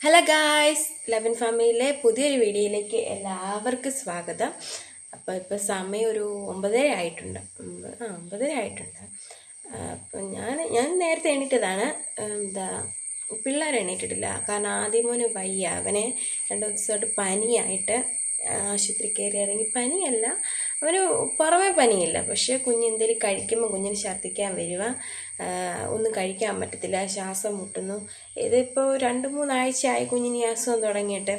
Hello guys, eleven ഫാമിലിയിലെ പുതിയൊരു വീഡിയോയിലേക്ക് എല്ലാവർക്കും സ്വാഗതം. ഇപ്പോൾ സമയം ഒരു 9:30 ആയിട്ടുണ്ട്. 9:30 ആയിട്ടുണ്ട്. അപ്പം ഞാൻ നേരത്തെ എണീറ്റതാണ്. പിള്ളേർ എണീറ്റിട്ടില്ല. കാരണം ആദ്യമോന് വയ്യ. അവനെ 2 ദിവസമായിട്ട് പനിയായിട്ട് ആശുപത്രി കയറി ഇറങ്ങി. പനിയല്ല, അവന് പുറമേ പനിയില്ല, പക്ഷേ എന്തെങ്കിലും കഴിക്കുമ്പോൾ കുഞ്ഞിന് ഛർദ്ദിക്കാൻ വരിക, ഒന്നും കഴിക്കാൻ പറ്റത്തില്ല, ശ്വാസം മുട്ടുന്നു. ഇതിപ്പോൾ 2-3 ആഴ്ചയായി കുഞ്ഞിന് അസുഖം തുടങ്ങിയിട്ട്.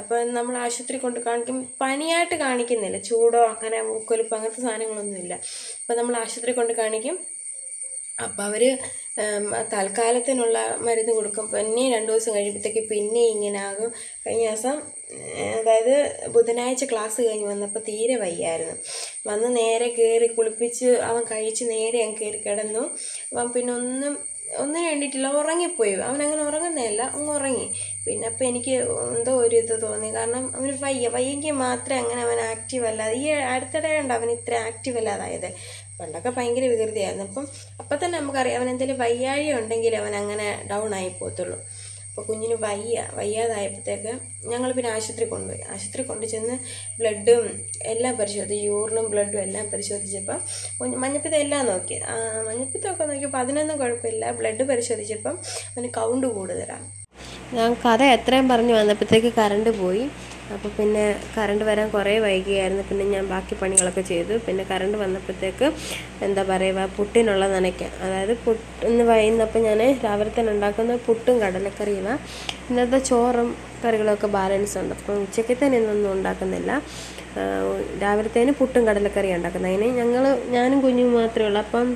അപ്പോൾ നമ്മൾ ആശുപത്രി കൊണ്ട് കാണിക്കും, പനിയായിട്ട് കാണിക്കുന്നില്ല, ചൂടോ അങ്ങനെ മൂക്കൊലിപ്പോ അങ്ങനത്തെ സാധനങ്ങളൊന്നുമില്ല. അപ്പോൾ നമ്മൾ ആശുപത്രി കൊണ്ട് കാണിക്കും. അപ്പോൾ അവർ തൽക്കാലത്തിനുള്ള മരുന്ന് കൊടുക്കും. പിന്നെ 2 ദിവസം കഴിയുമ്പോഴത്തേക്ക് പിന്നെ ഇങ്ങനെ ആകും. കഴിഞ്ഞ ദിവസം, അതായത് ബുധനാഴ്ച ക്ലാസ് കഴിഞ്ഞ് വന്നപ്പോൾ തീരെ വയ്യായിരുന്നു. വന്ന് നേരെ കയറി കുളിപ്പിച്ച് അവൻ കഴിച്ച് നേരെ അങ്ങ് കയറി കിടന്നു. അവൻ പിന്നെ ഒന്നിനും വേണ്ടിയിട്ടില്ല, ഉറങ്ങിപ്പോയി. അവനങ്ങനെ ഉറങ്ങുന്നതല്ല, അങ്ങ് ഉറങ്ങി. പിന്നെ അപ്പോൾ എനിക്ക് എന്തോ ഒരു ഇത് തോന്നി. കാരണം അവന് വയ്യെങ്കിൽ മാത്രമേ അങ്ങനെ അവൻ ആക്റ്റീവ് അല്ലാതെ, ഈ അടുത്തിടെയുണ്ട് അവൻ ഇത്ര ആക്റ്റീവ് അല്ലാതായത്. പണ്ടൊക്കെ ഭയങ്കര വികൃതിയായിരുന്നു. അപ്പം തന്നെ നമുക്കറിയാം അവൻ എന്തെങ്കിലും വയ്യാഴി ഉണ്ടെങ്കിൽ അവൻ അങ്ങനെ ഡൗൺ ആയി പോകത്തുള്ളൂ. അപ്പോൾ കുഞ്ഞിന് വയ്യാതായപ്പോഴത്തേക്ക് ഞങ്ങൾ പിന്നെ ആശുപത്രി കൊണ്ടുചെന്ന് ബ്ലഡും എല്ലാം പരിശോധിച്ചു, യൂറിനും ബ്ലഡും എല്ലാം പരിശോധിച്ചപ്പോൾ മഞ്ഞപ്പിത്തം എല്ലാം നോക്കി. മഞ്ഞപ്പിത്തമൊക്കെ നോക്കിയപ്പോൾ അതിനൊന്നും കുഴപ്പമില്ല. ബ്ലഡ് പരിശോധിച്ചപ്പം അവന് കൗണ്ട് കൂടുതലാണ്. ഞാൻ കഥ എത്രയും പറഞ്ഞു വന്നപ്പോഴത്തേക്ക് കറണ്ട് പോയി. അപ്പോൾ പിന്നെ കറണ്ട് വരാൻ കുറേ വൈകിയായിരുന്നു. പിന്നെ ഞാൻ ബാക്കി പണികളൊക്കെ ചെയ്തു. പിന്നെ കറണ്ട് വന്നപ്പോഴത്തേക്ക് പുട്ടിനുള്ള നനയ്ക്കാൻ, അതായത് ഇന്ന് വൈകുന്നപ്പോൾ ഞാൻ രാവിലെ തന്നെ ഉണ്ടാക്കുന്ന പുട്ടും കടലക്കറിയുമാണ്. ഇന്നത്തെ ചോറും കറികളൊക്കെ ബാലൻസ് ഉണ്ട്. അപ്പം ഉച്ചയ്ക്ക് തന്നെ ഇന്നൊന്നും ഉണ്ടാക്കുന്നില്ല. രാവിലത്തേന് പുട്ടും കടലക്കറിയാണ് ഉണ്ടാക്കുന്നത്. അതിന് ഞാനും കുഞ്ഞും മാത്രമേ ഉള്ളൂ. അപ്പം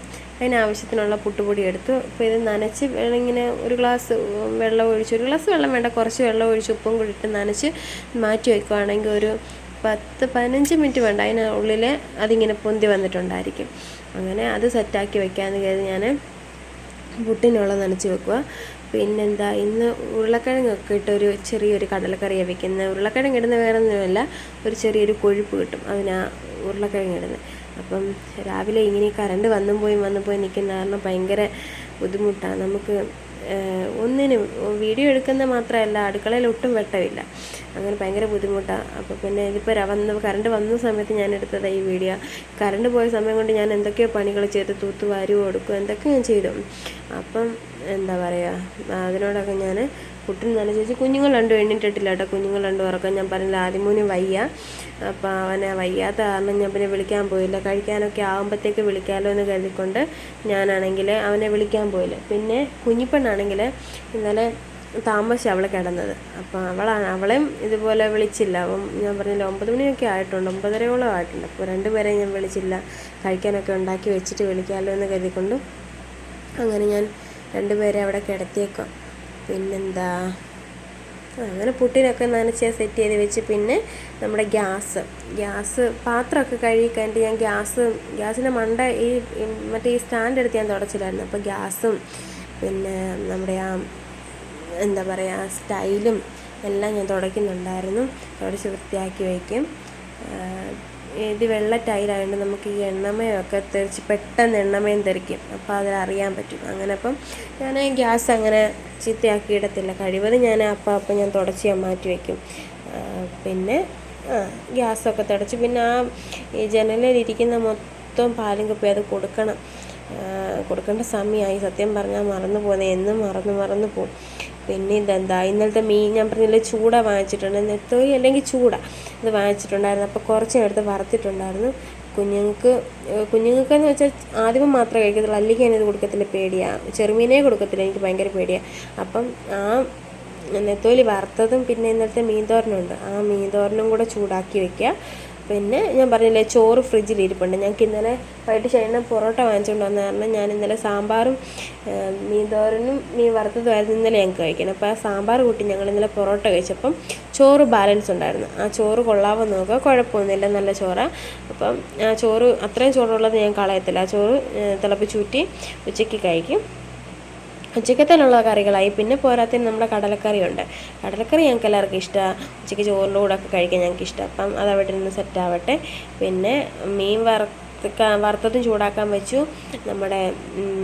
അതിനാവശ്യത്തിനുള്ള പുട്ടുപൊടി എടുത്തു. അപ്പോൾ ഇത് നനച്ച് ഇങ്ങനെ ഒരു ഗ്ലാസ് വെള്ളം ഒഴിച്ച്, ഒരു ഗ്ലാസ് വെള്ളം വേണ്ട, കുറച്ച് വെള്ളം ഒഴിച്ച് ഉപ്പും കൂടി ഇട്ട് നനച്ച് മാറ്റി വയ്ക്കുകയാണെങ്കിൽ ഒരു 10-15 മിനിറ്റ് വേണ്ട, അതിനുള്ളിൽ അതിങ്ങനെ പൊന്തി വന്നിട്ടുണ്ടായിരിക്കും. അങ്ങനെ അത് സെറ്റാക്കി വയ്ക്കാമെന്ന് കരുതി ഞാൻ പുട്ടിനുള്ള നനച്ച് വെക്കുക. പിന്നെന്താ, ഇന്ന് ഉരുളക്കിഴങ്ങൊക്കെ ഇട്ടൊരു ചെറിയൊരു കടലക്കറിയാണ് വെക്കുന്നത്. ഉരുളക്കിഴങ്ങ് ഇടുന്ന വേറെ ഒന്നുമല്ല, ഒരു ചെറിയൊരു കൊഴുപ്പ് കിട്ടും അതിനാ ഉരുളക്കിഴങ്ങ് ഇടുന്നത്. അപ്പം രാവിലെ ഇങ്ങനെ കറണ്ട് വന്നും പോയി നിൽക്കുന്ന കാരണം ഭയങ്കര ബുദ്ധിമുട്ടാണ് നമുക്ക്. ഒന്നിനും വീഡിയോ എടുക്കുന്ന മാത്രമല്ല, അടുക്കളയിൽ ഒട്ടും വെട്ടമില്ല. അങ്ങനെ ഭയങ്കര ബുദ്ധിമുട്ടാണ്. അപ്പോൾ പിന്നെ ഇതിപ്പോൾ കറണ്ട് വന്ന സമയത്ത് ഞാൻ എടുത്തത് ഈ വീഡിയോ. കറണ്ട് പോയ സമയം കൊണ്ട് ഞാൻ എന്തൊക്കെയോ പണികൾ ചെയ്ത് തൂത്തുവാരുവോ കൊടുക്കും, എന്തൊക്കെ ഞാൻ ചെയ്തു. അപ്പം എന്താ പറയുക, അതിനോടൊക്കെ ഞാൻ പുട്ടിന് നനച്ച് വെച്ച്. കുഞ്ഞുങ്ങൾ 2 എണ്ണിട്ടിട്ടില്ല കേട്ടോ. കുഞ്ഞുങ്ങൾ 2 ഉറക്കം. ഞാൻ പറഞ്ഞില്ല, ആദ്യമോന് വയ്യ. അപ്പോൾ അവനെ വയ്യാത്ത കാരണം ഞാൻ പിന്നെ വിളിക്കാൻ പോയില്ല. കഴിക്കാനൊക്കെ ആകുമ്പോഴത്തേക്ക് വിളിക്കാമല്ലോ എന്ന് കരുതിക്കൊണ്ട് ഞാനാണെങ്കിൽ അവനെ വിളിക്കാൻ പോയില്ല. പിന്നെ കുഞ്ഞിപ്പെണ്ണാണെങ്കിൽ ഇന്നലെ താമസിച്ച് അവൾ കിടന്നത്. അപ്പോൾ അവളെയും ഇതുപോലെ വിളിച്ചില്ല. അപ്പം ഞാൻ പറഞ്ഞില്ല, 9 മണിയൊക്കെ ആയിട്ടുണ്ട്, 9:30ഓളം ആയിട്ടുണ്ട്. അപ്പോൾ 2 പേരെ ഞാൻ വിളിച്ചില്ല. കഴിക്കാനൊക്കെ ഉണ്ടാക്കി വെച്ചിട്ട് വിളിക്കാമല്ലോ എന്ന് കരുതിക്കൊണ്ട് അങ്ങനെ ഞാൻ 2 പേരെ അവിടെ കിടത്തിയേക്കാം. പിന്നെന്താ, അങ്ങനെ പുട്ടിനൊക്കെ നനച്ച് സെറ്റ് ചെയ്ത് വെച്ച്. പിന്നെ നമ്മുടെ ഗ്യാസ് പാത്രമൊക്കെ കഴുകി കഴിഞ്ഞിട്ട് ഞാൻ ഗ്യാസിൻ്റെ മണ്ട ഈ സ്റ്റാൻഡ് എടുത്ത് ഞാൻ തുടച്ചില്ലായിരുന്നു. അപ്പോൾ ഗ്യാസും പിന്നെ നമ്മുടെ എന്താ പറയുക സ്റ്റൈലും എല്ലാം ഞാൻ തുടയ്ക്കുന്നുണ്ടായിരുന്നു. തുടച്ച് വൃത്തിയാക്കി വയ്ക്കും. ഇത് വെള്ള ടൈലായതുകൊണ്ട് നമുക്ക് ഈ എണ്ണമയൊക്കെ പെട്ടെന്ന് എണ്ണമയം തെറിക്കും. അപ്പോൾ അതിലറിയാൻ പറ്റും. അങ്ങനെ അപ്പം ഞാൻ ഗ്യാസ് അങ്ങനെ ചീത്തയാക്കി ഇടത്തില്ല. കഴിവതും ഞാൻ അപ്പം ഞാൻ തുടച്ച് ഞാൻ മാറ്റി വയ്ക്കും. പിന്നെ ഗ്യാസൊക്കെ തുടച്ച് പിന്നെ ഈ ജനലിലിരിക്കുന്ന മൊത്തം പാലും കുപ്പി അത് കൊടുക്കേണ്ട സമയമായി. സത്യം പറഞ്ഞാൽ മറന്നു പോകുന്നത്, എന്നും മറന്നു പോകും. പിന്നെ ഇന്നലത്തെ മീൻ ഞാൻ പറഞ്ഞില്ല, ചൂട വാങ്ങിച്ചിട്ടുണ്ട്. നെത്തോലി അല്ലെങ്കിൽ ചൂട ഇത് വാങ്ങിച്ചിട്ടുണ്ടായിരുന്നു. അപ്പോൾ കുറച്ച് എടുത്ത് വറുത്തിട്ടുണ്ടായിരുന്നു. കുഞ്ഞുങ്ങൾക്കെന്ന് വെച്ചാൽ ആദ്യമേ മാത്രമേ കഴിക്കത്തുള്ളൂ, അല്ലെങ്കിൽ ഞാനിത് കൊടുക്കത്തില്ല, പേടിയാണ്. ചെറുമീനേ കൊടുക്കത്തില്ല, എനിക്ക് ഭയങ്കര പേടിയാണ്. അപ്പം ആ നെത്തോലി വറുത്തതും പിന്നെ ഇന്നലത്തെ മീൻതോരനുണ്ട്, ആ മീൻതോരനും കൂടെ ചൂടാക്കി വയ്ക്കുക. പിന്നെ ഞാൻ പറഞ്ഞില്ലേ, ചോറ് ഫ്രിഡ്ജിലിരിപ്പുണ്ട്. ഞങ്ങൾക്ക് ഇന്നലെ വൈകിട്ട് ചേട്ടൻ പൊറോട്ട വാങ്ങിച്ചുകൊണ്ട് വന്ന കാരണം ഞാൻ ഇന്നലെ സാമ്പാറും മീൻതോരനും മീൻ വറുത്തതുമായിരുന്നു ഇന്നലെ ഞങ്ങൾക്ക് കഴിക്കണം. അപ്പോൾ ആ സാമ്പാർ കൂട്ടി ഞങ്ങൾ ഇന്നലെ പൊറോട്ട കഴിച്ചപ്പം ചോറ് ബാലൻസ് ഉണ്ടായിരുന്നു. ആ ചോറ് കൊള്ളാവോ നോക്കുക, കുഴപ്പമൊന്നുമില്ല, നല്ല ചോറാണ്. അപ്പം ആ ചോറ്, അത്രയും ചോറുള്ളത് ഞാൻ കളയത്തില്ല. ആ ചോറ് തിളപ്പിച്ചൂറ്റി ഉച്ചയ്ക്ക് കഴിക്കും. ഉച്ചക്കത്തേനുള്ള കറികളായി. പിന്നെ പോരാത്തതിന് നമ്മുടെ കടലക്കറിയുണ്ട്. കടലക്കറി ഞങ്ങൾക്ക് എല്ലാവർക്കും ഇഷ്ടമാണ്. ഉച്ചയ്ക്ക് ചോറിൻ്റെ കൂടെ ഒക്കെ കഴിക്കാൻ ഞങ്ങൾക്ക് ഇഷ്ടം. അപ്പം അതവിടെ നിന്ന് സെറ്റാവട്ടെ. പിന്നെ മീൻ വറുത്തതും ചൂടാക്കാൻ വെച്ചു. നമ്മുടെ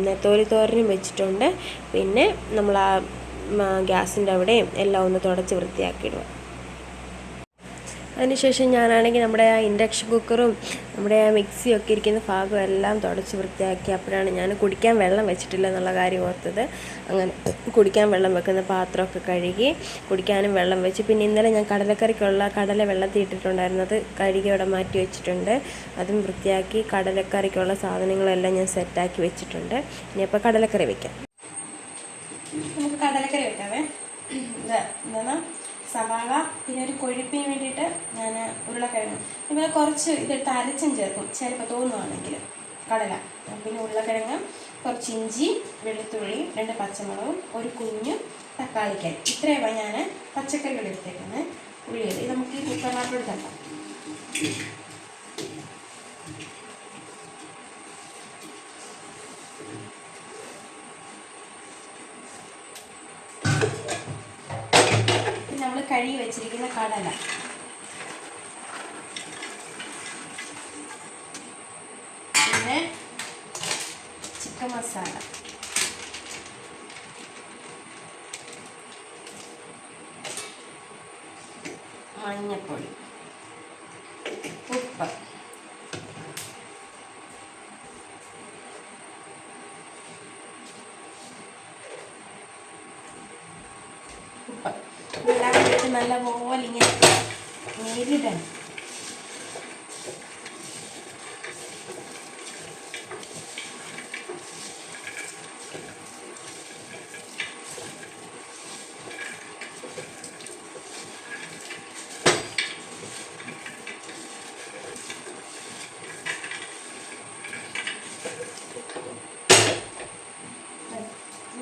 നെത്തോലി തോരനും വെച്ചിട്ടുണ്ട്. പിന്നെ നമ്മൾ ഗ്യാസിൻ്റെ അവിടെയും എല്ലാം ഒന്ന് തുടച്ച് വൃത്തിയാക്കിയിടുക. അതിനുശേഷം ഞാനാണെങ്കിൽ നമ്മുടെ ആ ഇൻഡക്ഷൻ കുക്കറും നമ്മുടെ ആ മിക്സിയൊക്കെ ഇരിക്കുന്ന ഭാഗം എല്ലാം തുടച്ച് വൃത്തിയാക്കി. അപ്പോഴാണ് ഞാൻ കുടിക്കാൻ വെള്ളം വെച്ചിട്ടില്ല എന്നുള്ള കാര്യം ഓർത്തത്. അങ്ങനെ കുടിക്കാൻ വെള്ളം വെക്കുന്ന പാത്രമൊക്കെ കഴുകി കുടിക്കാനും വെള്ളം വെച്ച്. പിന്നെ ഇന്നലെ ഞാൻ കടലക്കറിക്കുള്ള കടല വെള്ളത്തിൽ ഇട്ടിട്ടുണ്ടായിരുന്നത് കഴുകി അവിടെ മാറ്റി വെച്ചിട്ടുണ്ട്. അതും വൃത്തിയാക്കി കടലക്കറിക്കുള്ള സാധനങ്ങളെല്ലാം ഞാൻ സെറ്റാക്കി വെച്ചിട്ടുണ്ട്. ഇനി അപ്പോൾ കടലക്കറി വെക്കാം. നമുക്ക് കടലക്കറി വെക്കാവേ. എന്താണ് സവാള, പിന്നെ ഒരു കൊഴുപ്പിന് വേണ്ടിയിട്ട് ഞാൻ ഉരുളക്കിഴങ്ങ്, പിന്നെ കുറച്ച് ഇതെടുത്ത് അരച്ചും ചേർക്കും ചിലപ്പോൾ തോന്നുവാണെങ്കിൽ കടല, പിന്നെ ഉരുളക്കിഴങ്ങ്, കുറച്ച് ഇഞ്ചി, വെളുത്തുള്ളി, 2 പച്ചമുളകും, ഒരു കുഞ്ഞു തക്കാളിക്കായി. ഇത്രയാണ് ഞാൻ പച്ചക്കറികൾ എടുത്തേക്കുന്നത്. ഉള്ളിയത് നമുക്ക് ഈ കുക്കറിനകത്തോട് തട്ടാം. നമ്മൾ കഴുകി വെച്ചിരിക്കുന്ന കടല, പിന്നെ ചിക്കൻ മസാല, മഞ്ഞൾപ്പൊടി, ഉപ്പ്, എല്ലാം ഇട്ട് നല്ലപോലെ ഇങ്ങനെ നേരിടണം.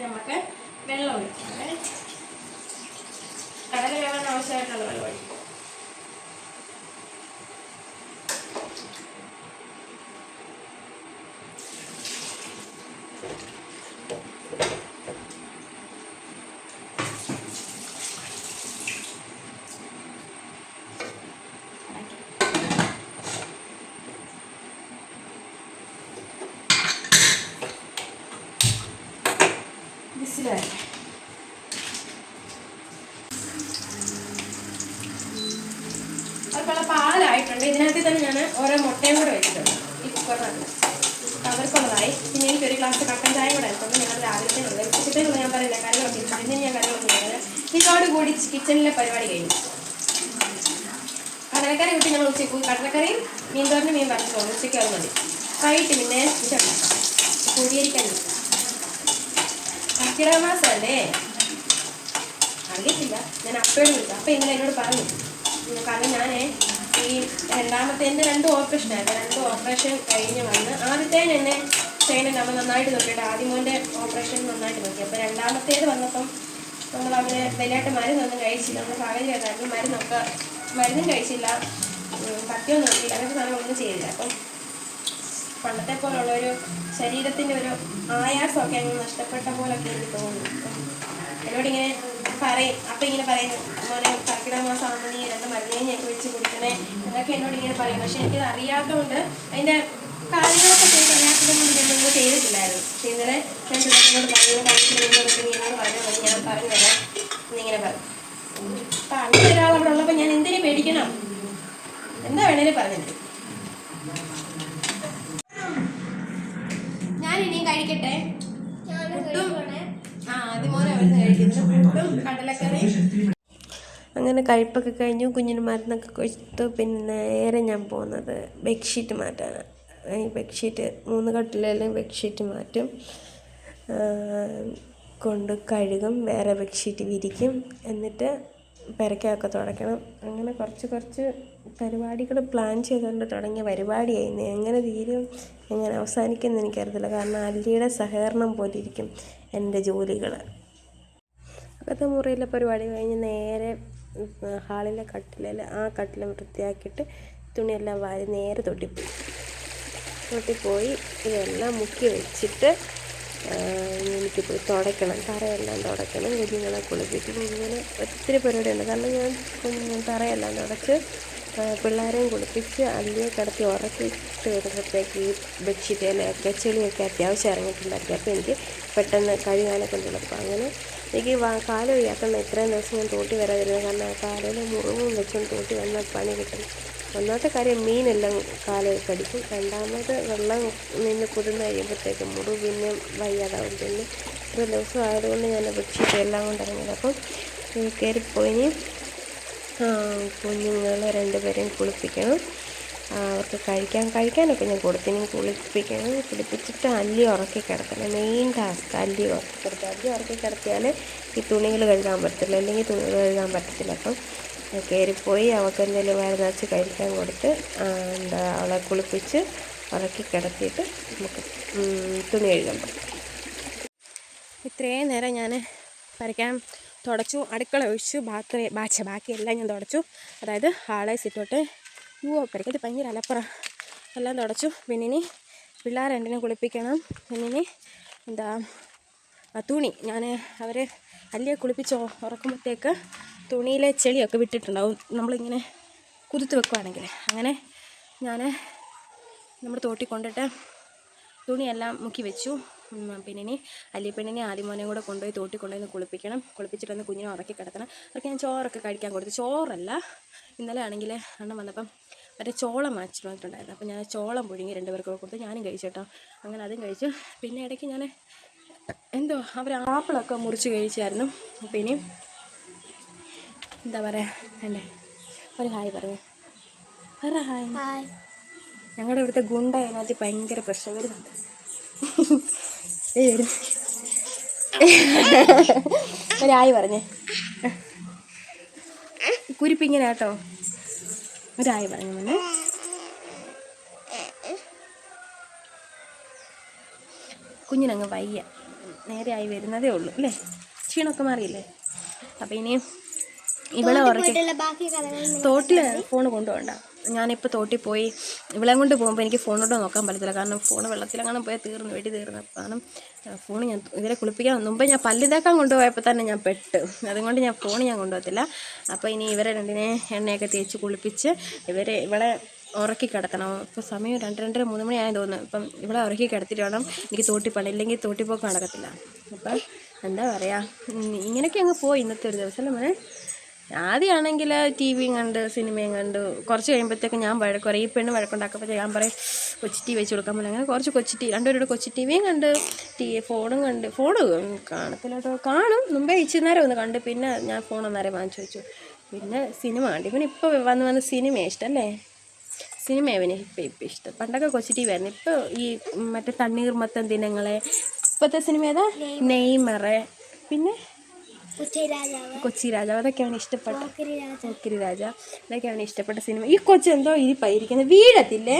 നമുക്ക് വെള്ളം ഒഴിക്കാം. കടല വേവാൻ ആവശ്യമായിട്ടുള്ള വെള്ളം ഒഴിക്കും. വിസിൽ വരട്ടെ. അതുപോലെ പാലായിട്ടുണ്ട്. ഇതിനകത്ത് തന്നെ ഞാൻ ഓരോ മുട്ടയും കൂടെ വെച്ചിട്ടുണ്ട് ഈ കുക്കറിനകത്ത്. അവർക്കുള്ളതായി. പിന്നെ എനിക്കൊരു ഗ്ലാസ് കട്ടൻ ചായ കൂടെ എടുത്തുകൊണ്ട് ഞങ്ങൾ രാവിലത്തേനുള്ള ഉച്ചത്തേക്കുള്ള ഞാൻ പറയില്ല കറികളൊക്കെ ഇരിക്കും. ഇന്ന് ഞാൻ കറികളൊന്നും ഇല്ല. ഇതോടുകൂടി കിച്ചണിലെ പരിപാടി കഴിഞ്ഞു. കടലക്കറി കൂട്ടി ഞങ്ങൾ ഉച്ചയ്ക്ക് കടലക്കറിയും മീൻതോരനും മീൻ വറുത്തോളൂ. ഉച്ചയ്ക്ക് അത് മതി. വൈകിട്ട് പിന്നെ ഇതുണ്ടാക്കാം. പൊടിയരിക്കാൻ കർക്കിടക മാസമല്ലേ അറിയത്തില്ല. ഞാൻ അപ്പയോട് വിളിച്ചു. അപ്പം ഇന്നലെ എന്നോട് പറഞ്ഞു. കാരണം ഞാൻ ഈ എൻ്റെ 2 ഓപ്പറേഷനായിരുന്നു. 2 ഓപ്പറേഷൻ കഴിഞ്ഞ് വന്ന് ആദ്യത്തേന് എന്നെ ചെയ്യുന്നത് നമ്മൾ നന്നായിട്ട് നോക്കിയിട്ട് ആദ്യമോൻ്റെ ഓപ്പറേഷൻ നന്നായിട്ട് നോക്കി. അപ്പോൾ രണ്ടാമത്തേത് വന്നപ്പം നമ്മൾ അങ്ങനെ വലിയായിട്ട് മരുന്നൊന്നും കഴിച്ചില്ല. നമ്മൾ സാഹചര്യമായിരുന്നു. മരുന്നും കഴിച്ചില്ല, പത്യമൊന്നും നോക്കിയില്ല, അങ്ങനത്തെ സാധനങ്ങളൊന്നും ചെയ്തില്ല. അപ്പം പണ്ടത്തെ പോലുള്ളൊരു ശരീരത്തിൻ്റെ ഒരു ആയാസമൊക്കെ അങ്ങ് നഷ്ടപ്പെട്ട പോലൊക്കെ എനിക്ക് തോന്നുന്നു. എന്നോടിങ്ങനെ പറയും. അപ്പം ഇങ്ങനെ പറയുന്നു, മോനെ കർക്കിടക മാസം ആകുമ്പോൾ നീ 2 മരുന്നേഞ്ഞൊക്കെ വെച്ച് കുടിക്കണേ എന്നൊക്കെ എന്നോടിങ്ങനെ പറയും. പക്ഷെ എനിക്കത് അറിയാത്തതുകൊണ്ട് അതിൻ്റെ കാര്യങ്ങളൊക്കെ ചെയ്ത് അറിയാത്തതുകൊണ്ട് ഞാനൊന്നും ചെയ്തിട്ടില്ലായിരുന്നു. പക്ഷെ ഇന്നലെ ഞാൻ എന്നോട് പറഞ്ഞു കഴിക്കുന്നതൊക്കെ നീ എന്നോട് പറഞ്ഞാൽ മതി, ഞാൻ പറഞ്ഞുതരാം എന്നിങ്ങനെ പറയും. അപ്പം അങ്ങനെ ഒരാളവിടെ ഉള്ളപ്പോൾ ഞാൻ എന്തിനു പേടിക്കണം? എന്താ വേണേലും പറഞ്ഞിട്ട് ഞാൻ ഇനിയും കഴിക്കട്ടെ. അങ്ങനെ കഴിപ്പൊക്കെ കഴിഞ്ഞു. കുഞ്ഞിന് മരുന്നൊക്കെ കൊടുത്തു. പിന്നെ നേരെ ഞാൻ പോകുന്നത് ബെഡ്ഷീറ്റ് മാറ്റാനാണ്. ഈ ബെഡ്ഷീറ്റ് 3 കട്ടിലേലും ബെഡ്ഷീറ്റ് മാറ്റും, കൊണ്ട് കഴുകും, വേറെ ബെഡ്ഷീറ്റ് വിരിക്കും, എന്നിട്ട് പെരക്കയൊക്കെ തുടയ്ക്കണം. അങ്ങനെ കുറച്ച് പരിപാടികൾ പ്ലാൻ ചെയ്തുകൊണ്ട് തുടങ്ങിയ പരിപാടിയായിരുന്നു. എങ്ങനെ തീരും എങ്ങനെ അവസാനിക്കുമെന്ന് എനിക്കറിയത്തില്ല. കാരണം അല്ലിയുടെ സഹകരണം പോലെ ഇരിക്കും എൻ്റെ ജോലികൾ. അകത്തെ മുറിയിലെ പരിപാടി കഴിഞ്ഞ് നേരെ ഹാളിലെ കട്ടിലിൽ ആ കട്ടിലും വൃത്തിയാക്കിയിട്ട് തുണിയെല്ലാം വാരി നേരെ തൊട്ടിപ്പോയി ഇതെല്ലാം മുക്കി വെച്ചിട്ട് എനിക്ക് പോയി തുടയ്ക്കണം. തറയെല്ലാം തുടയ്ക്കണം, കുഞ്ഞുങ്ങളെ കുളിപ്പിക്കും. ഇങ്ങനെ ഒത്തിരി പരിപാടിയുണ്ട്. കാരണം ഞാൻ തറയെല്ലാം തുടച്ച് പിള്ളേരെയും കുളിപ്പിച്ച് അല്ലിയെ കിടത്തി ഉറക്കിയിട്ട് വരുമ്പോഴത്തേക്ക് ഈ ബെഡ്ഷീറ്റിലൊക്കെ ചെളിയൊക്കെ അത്യാവശ്യം ഇറങ്ങിയിട്ടുണ്ടായിരിക്കും. അപ്പോൾ എനിക്ക് പെട്ടെന്ന് കഴുകാനൊക്കെ എളുപ്പം. അങ്ങനെ എനിക്ക് കാല് വയ്യാത്തന്ന് ഇത്രയും ദിവസം ഞാൻ തോട്ടി വരാതിരുന്നത്. കാരണം കാലിൽ മുറിവും വെച്ചും തോട്ടി വന്ന പണി കിട്ടും. ഒന്നാമത്തെ കാര്യം മീനെല്ലാം കാല് കടിക്കും. രണ്ടാമത് വെള്ളം നിന്ന് കുതിർന്ന് കഴിയുമ്പോഴത്തേക്കും മുറിവ് പിന്നെ വയ്യാതാവും. പിന്നെ ഇത്ര ദിവസം ആയതുകൊണ്ട് ഞാൻ ബെഡ്ഷീറ്റ് എല്ലാം കൊണ്ട് ഇറങ്ങിയത്. അപ്പം കയറിപ്പോയി കുഞ്ഞുങ്ങളെ രണ്ടുപേരെയും കുളിപ്പിക്കണം. അവർക്ക് കഴിക്കാനൊക്കെ ഞാൻ കൊടുത്തിനി. കുളിപ്പിച്ചിട്ട് അല്ലി ഉറക്കി കിടത്തണം. മെയിൻ ടാസ്ക് അല്ലി ഉറക്കി കിടത്തുക. അല്ലി ഉറക്കി കിടത്തിയാൽ ഈ തുണികൾ കഴുകാൻ പറ്റത്തില്ല, അല്ലെങ്കിൽ തുണികൾ കഴുകാൻ പറ്റത്തില്ല. അപ്പം കയറിപ്പോയി അവൾക്ക് എന്തെങ്കിലും വയറുനിറച്ച് കഴിക്കാൻ കൊടുത്ത് അവളെ കുളിപ്പിച്ച് ഉറക്കി കിടത്തിയിട്ട് നമുക്ക് തുണി കഴുകാൻ പറ്റും. ഇത്രയും നേരം ഞാൻ പരക്കാൻ തുടച്ചു, അടുക്കള ഒഴിച്ചു, ബാക്കിയെല്ലാം ഞാൻ തുടച്ചു. അതായത് ഹാളെ സിറ്റോട്ട് പരക്കത്ത് ഭയങ്കര അലപ്പുറ എല്ലാം തുടച്ചു. പിന്നെ ഇനി പിള്ളേർ രണ്ടിനും കുളിപ്പിക്കണം. പിന്നെ തുണി ഞാൻ അവർ അല്ലിയെ കുളിപ്പിച്ച് ഉറക്കുമ്പോഴത്തേക്ക് തുണിയിലെ ചെളിയൊക്കെ വിട്ടിട്ടുണ്ടാവും നമ്മളിങ്ങനെ കുതിർത്ത് വെക്കുവാണെങ്കിൽ. അങ്ങനെ ഞാൻ നമ്മൾ തോട്ടി കൊണ്ടിട്ട് തുണിയെല്ലാം മുക്കി വെച്ചു. പിന്നെ ഇനി അല്ലിപ്പെണ്ണിനെ ആദ്യമോനെയും കൂടെ കൊണ്ടുപോയി തോട്ടി കൊണ്ടുപോയി കുളിപ്പിക്കണം. കുളിപ്പിച്ചിട്ടൊന്ന് കുഞ്ഞിനെ ഉറക്കി കിടത്തണം. അവർക്ക് ഞാൻ ചോറൊക്കെ കഴിക്കാൻ കൊടുത്തു. ചോറല്ല, ഇന്നലെ ആണെങ്കിൽ അണ്ണൻ വന്നപ്പം മറ്റേ ചോളം വാങ്ങിച്ചിട്ട് വന്നിട്ടുണ്ടായിരുന്നു. അപ്പോൾ ഞാൻ ചോളം പുഴുങ്ങി രണ്ടുപേർക്കൊക്കെ കൊടുത്ത് ഞാനും കഴിച്ചു കേട്ടോ. അങ്ങനെ അതും കഴിച്ചു. പിന്നെ ഇടയ്ക്ക് ഞാൻ അവർ ആപ്പിളൊക്കെ മുറിച്ച് കഴിച്ചായിരുന്നു. അപ്പോൾ ഇനി എന്താ പറയുക, ഒരു ഹായ് പറഞ്ഞു. വേറെ ഹായ്. ഞങ്ങളുടെ ഇവിടുത്തെ ഗുണ്ട അതിനകത്ത് ഭയങ്കര പ്രശ്നം വരുന്നുണ്ട്. ഒരായി പറഞ്ഞേ, കുരിപ്പിങ്ങനെ കേട്ടോ. ഒരായി പറഞ്ഞു മോനെ. കുഞ്ഞിനങ്ങ് വയ്യ, നേരെ ആയി വരുന്നതേ ഉള്ളൂ അല്ലേ, ക്ഷീണമൊക്കെ മാറിയില്ലേ. അപ്പം ഇനി ഇവളെ ഉറക്കി തോട്ടിൽ ഫോൺ കൊണ്ടുപോകണ്ട. ഞാനിപ്പോൾ തോട്ടിൽ പോയി ഇവളെ കൊണ്ട് പോകുമ്പോൾ എനിക്ക് ഫോണോട്ട് നോക്കാൻ പറ്റത്തില്ല. കാരണം ഫോൺ വെള്ളത്തിലെങ്ങാനും പോയാൽ വെടി തീർന്നു. കാരണം ഫോൺ ഞാൻ ഇവരെ കുളിപ്പിക്കാൻ മുമ്പ് ഞാൻ പല്ലിതാക്കാൻ കൊണ്ടുപോയപ്പോൾ തന്നെ ഞാൻ പെട്ട്. അതുകൊണ്ട് ഞാൻ ഫോൺ കൊണ്ടുപോകത്തില്ല. അപ്പോൾ ഇനി ഇവരെ രണ്ടിനെ എണ്ണയൊക്കെ തേച്ച് കുളിപ്പിച്ച് ഇവളെ ഉറക്കി കിടത്തണം. ഇപ്പോൾ സമയം 2-2:30 3 മണിയായെന്ന് തോന്നുന്നു. ഇപ്പം ഇവളെ ഉറക്കി കിടത്തിട്ട് വേണം എനിക്ക് തോട്ടിപ്പണി, ഇല്ലെങ്കിൽ തോട്ടിപ്പോക്ക് നടക്കത്തില്ല. അപ്പം എന്താ പറയുക, ഇങ്ങനെയൊക്കെ അങ്ങ് പോയി ഇന്നത്തെ ഒരു ദിവസം അല്ലേ. ആദ്യമാണെങ്കിൽ ടി വിയും കണ്ട് സിനിമയും കണ്ട് കുറച്ച് കഴിയുമ്പോഴത്തേക്ക് ഞാൻ വഴക്ക് പറയും. ഈ പെണ്ണ് വഴക്കുണ്ടാക്കുമ്പോഴത്തേക്ക് ഞാൻ പറയും കൊച്ചു ടി വി വെച്ച് കൊടുക്കാൻ പറ്റില്ല. അങ്ങനെ കുറച്ച് രണ്ടുപേരുടെ കൊച്ചു ടി വിയും കണ്ട് ഫോണും കണ്ട്. ഫോൺ കാണത്തില്ല കേട്ടോ, കാണും മുമ്പേ ഇച്ചിരി നേരം ഒന്ന് കണ്ട്. പിന്നെ ഞാൻ ഫോൺ ഒന്നേരം വാങ്ങിച്ചു വെച്ചു. പിന്നെ സിനിമ കണ്ടു. ഇവനിപ്പോൾ വന്ന് സിനിമ ഇഷ്ടമല്ലേ, സിനിമ ഇവന് ഇപ്പം ഇഷ്ടം. പണ്ടൊക്കെ കൊച്ചു ടി വി ആയിരുന്നു. ഇപ്പോൾ ഈ മറ്റേ തണ്ണീർമത്തൻ ദിനങ്ങളെ, ഇപ്പോഴത്തെ സിനിമ ഏതാ, നെയ്മർ, പിന്നെ കൊച്ചി രാജാവ്, അതൊക്കെ അവന് ഇഷ്ടപ്പെട്ട. പോക്കിരി രാജ, ഇതൊക്കെ അവന് ഇഷ്ടപ്പെട്ട സിനിമ. ഈ കൊച്ചു എന്തോ ഇരിക്കുന്നത് വീഴത്തില്ലേ.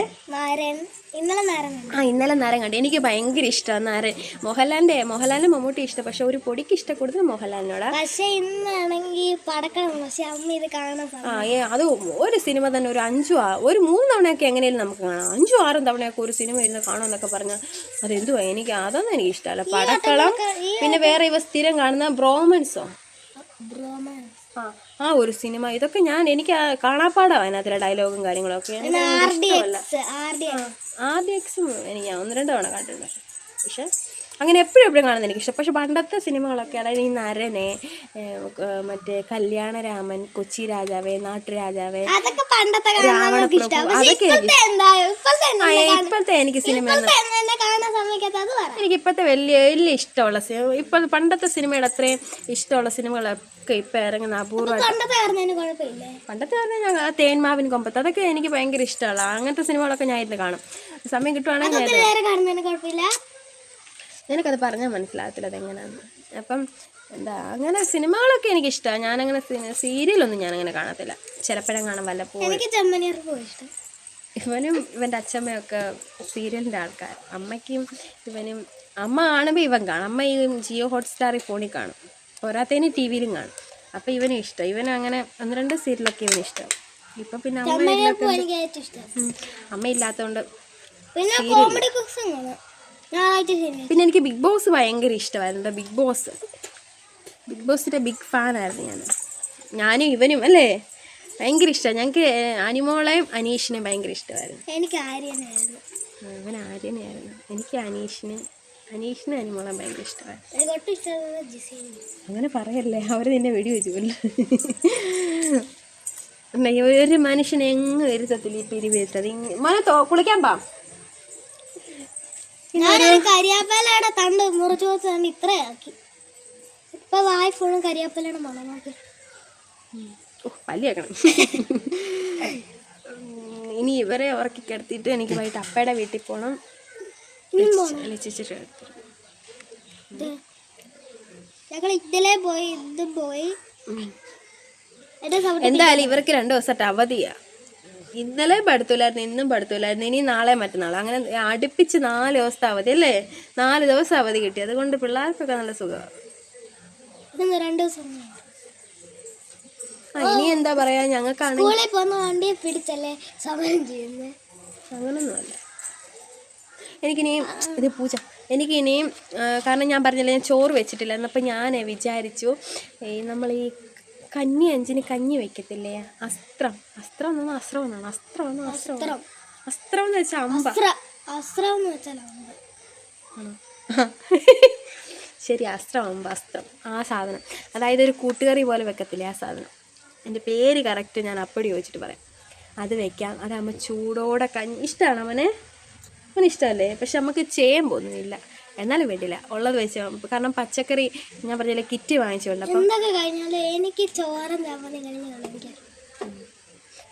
ഇന്നലെ നേരം കണ്ടു. എനിക്ക് ഭയങ്കര ഇഷ്ടമാണ് നാരൻ. മോഹൻലാലിന് മമ്മൂട്ടി ഇഷ്ടം, പക്ഷെ ഒരു പൊടിക്ക് ഇഷ്ടപ്പെടുന്നത് മോഹൻലാലിനോടാ. അത് ഒരു സിനിമ തന്നെ ഒരു 3 തവണയൊക്കെ എങ്ങനെയും നമുക്ക് കാണാം. 5-6 തവണയൊക്കെ ഒരു സിനിമ ഇരുന്ന് കാണാമെന്നൊക്കെ പറഞ്ഞാൽ അതെന്തുവാ, അതൊന്നും എനിക്ക് ഇഷ്ടമല്ല. പടക്കളം, പിന്നെ വേറെ ഇവ സ്ഥിരം കാണുന്ന ബ്രോമൻസോ, ഒരു സിനിമ. ഇതൊക്കെ എനിക്ക് കാണാപ്പാടാണ് അതിനകത്തിലെ ഡയലോഗും കാര്യങ്ങളൊക്കെ. RDX എനിക്ക് 1-2 തവണ കണ്ടിട്ടുണ്ട്. പക്ഷെ അങ്ങനെ എപ്പോഴും കാണുന്നത് എനിക്കിഷ്ടം. പക്ഷെ പണ്ടത്തെ സിനിമകളൊക്കെ, അതായത് ഈ നരനെ, മറ്റേ കല്യാണരാമൻ, കൊച്ചി രാജാവേ, നാട്ടുരാജാവേ, രാവണപ്രഭു, അതൊക്കെ ഇപ്പോഴത്തെ എനിക്ക് സിനിമയൊന്നും എനിക്ക് ഇപ്പോഴത്തെ വലിയ ഇഷ്ടമുള്ള സിനിമ. ഇപ്പോൾ പണ്ടത്തെ സിനിമയുടെ അത്രയും ഇഷ്ടമുള്ള സിനിമകളൊക്കെ ഇപ്പം ഇറങ്ങുന്ന അപൂർവ്വം. പണ്ടത്തെ പറഞ്ഞാൽ തേന്മാവിൻ കൊമ്പത്ത്, അതൊക്കെ എനിക്ക് ഭയങ്കര ഇഷ്ടമുള്ള അങ്ങനത്തെ സിനിമകളൊക്കെ ഞാൻ ഇരുന്ന് കാണും. സമയം കിട്ടുവാണെങ്കിൽ എനിക്കത് പറഞ്ഞാൽ മനസ്സിലാകത്തില്ല അതെങ്ങനെയാണെന്ന്. അപ്പം അങ്ങനെ സിനിമകളൊക്കെ എനിക്കിഷ്ടമാണ്. ഞാനങ്ങനെ സീരിയലൊന്നും ഞാനങ്ങനെ കാണത്തില്ല. ചിലപ്പോഴും കാണാൻ വല്ലപ്പോഴും. ഇവനും ഇവൻ്റെ അച്ഛമ്മയൊക്കെ സീരിയലിൻ്റെ ആൾക്കാർ. അമ്മയ്ക്കും ഇവനും, അമ്മ കാണുമ്പോൾ ഇവൻ കാണും. അമ്മ ഈ ജിയോ ഹോട്ട്സ്റ്റാറിൽ ഫോണിൽ കാണും, പോരാത്തതിന് ടി വിയിലും കാണും. അപ്പോൾ ഇവനും ഇഷ്ടം. ഇവനങ്ങനെ 1-2 സീരിയലൊക്കെ ഇവന് ഇഷ്ടം. ഇപ്പം പിന്നെ അമ്മയില്ലാത്തതുകൊണ്ട് പിന്നെ എനിക്ക് ബിഗ് ബോസ് ഭയങ്കര ഇഷ്ടമായിരുന്നു. ബിഗ് ബോസിൻ്റെ ബിഗ് ഫാനായിരുന്നു ഞാനും ഇവനും അല്ലേ. ഭയങ്കര ഇഷ്ടമാണ്. ഞങ്ങൾക്ക് അനിമോളെയും അനീഷിനെയും ഭയങ്കര ഇഷ്ടമായിരുന്നു. എനിക്ക് ആര്യനായിരുന്നു. അവൻ ആര്യനായിരുന്നു. എനിക്ക് അനീഷിനും അനിമോളെയും ഭയങ്കര ഇഷ്ടമായിരുന്നു. എനിക്ക് ഒട്ടും ഇഷ്ടമുള്ള ജിസേനെ. അങ്ങനെ പറയല്ലേ, അവർ നിന്നെ വെടി വെച്ചുമല്ലോ. ഒരു മനുഷ്യനെ എങ്ങ് വരുത്തത്തില്ല ഈ പിരിവരുത്തത്. കുളിക്കാൻ പാ. ഞാനൊരു കരിയാപ്പലയുടെ തണ്ട് മുറിച്ചു കൊടുത്താണ് ഇത്രയാക്കി. ഇപ്പൊ വായ ഫുള്ളും കരിയാപ്പലയുടെ മണമാക്കി. പല്ലിയാക്കണം. ഇനി ഇവരെ ഉറക്കി കിടത്തിയിട്ട് എനിക്ക് വൈകിട്ട് അപ്പയുടെ വീട്ടിൽ പോകണം. ഞങ്ങൾ ഇന്നലെ പോയി, ഇന്നും പോയി. എന്തായാലും ഇവർക്ക് 2 ദിവസമായിട്ട് അവധിയാ. ഇന്നലെ പഠിത്തമില്ലായിരുന്നു, ഇന്നും പഠിത്തമില്ലായിരുന്നു, ഇനി നാളെ മറ്റന്നാൾ, അങ്ങനെ അടുപ്പിച്ച് 4 ദിവസത്തെ അവധി അല്ലേ. 4 ദിവസം അവധി കിട്ടി. അതുകൊണ്ട് പിള്ളേർക്കൊക്കെ നല്ല സുഖമാണ്. 2 ദിവസം ഇനി എന്താ പറയാ, ഞങ്ങൾക്കാണ് സ്കൂളിൽ പോകുന്ന വണ്ടിയെ പിടിച്ചല്ലേ സമയം ചെയ്യുന്നത്. അങ്ങനൊന്നുമല്ല. എനിക്കിനിയും ഇത് എനിക്കിനിയും കാരണം ഞാൻ പറഞ്ഞില്ല, ഞാൻ ചോറ് വെച്ചിട്ടില്ല. എന്നപ്പോൾ ഞാൻ വിചാരിച്ചു നമ്മൾ ഈ കഞ്ഞി 5-ന് കഞ്ഞി വെക്കത്തില്ലേ, അസ്ത്രം എന്ന് വെച്ചാൽ അമ്പ. ആണോ? ശരി, അസ്ത്രം. ആ സാധനം, അതായത് ഒരു കൂട്ടുകറി പോലെ വെക്കത്തില്ലേ, ആ സാധനം. എൻ്റെ പേര് കറക്റ്റ് ഞാൻ അപ്പടി ചോദിച്ചിട്ട് പറയാം. അത് വെക്കാം. അതാകുമ്പോൾ ചൂടോടെ കഞ്ഞി. ഇഷ്ടമാണ് അവന് ഇഷ്ടമല്ലേ. പക്ഷെ നമുക്ക് ചെയ്യാൻ പോകുന്നില്ല. എന്നാലും വേണ്ടില്ല, ഉള്ളത് വെച്ച്. കാരണം പച്ചക്കറി ഞാൻ പറഞ്ഞില്ല, കിറ്റ് വാങ്ങിച്ചുകൊണ്ട്. അപ്പം എനിക്ക്